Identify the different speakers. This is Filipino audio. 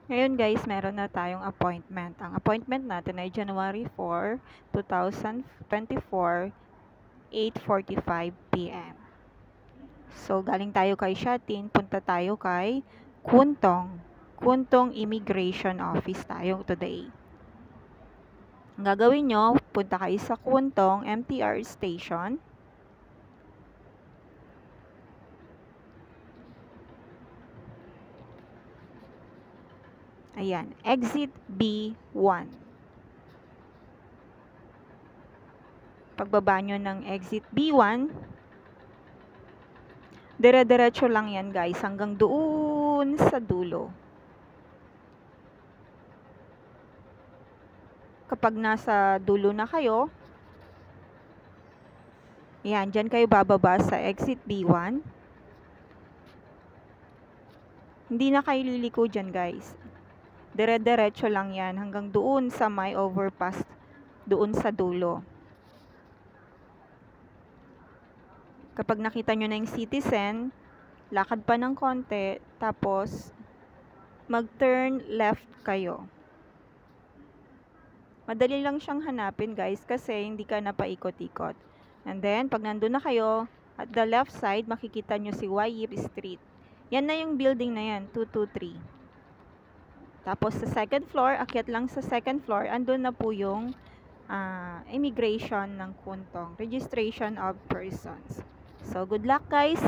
Speaker 1: Ngayon guys, meron na tayong appointment. Ang appointment natin ay January 4, 2024, 8:45 p.m. So, galing tayo kay Shatin, punta tayo kay Kuntong. Kuntong Immigration Office tayo today. Ang gagawin nyo, punta kayo sa Kuntong MTR Station. Ayan, exit B1. Pagbaba nyo ng exit B1, dire-diretso lang yan guys, hanggang doon sa dulo. Kapag nasa dulo na kayo, yan, dyan kayo bababa sa exit B1. Hindi na kayo liliko dyan guys. Dire-diretso lang yan hanggang doon sa may overpass, doon sa dulo. Kapag nakita nyo na yung Citizen, lakad pa ng konti, tapos mag-turn left kayo. Madali lang siyang hanapin guys kasi hindi ka na paikot-ikot. And then, pag nandun na kayo, at the left side, makikita nyo si Yip Street. Yan na yung building na yan, 223. Tapos sa second floor, akyat lang sa second floor, andun na po yung immigration ng Kuntong, registration of persons. So, good luck guys!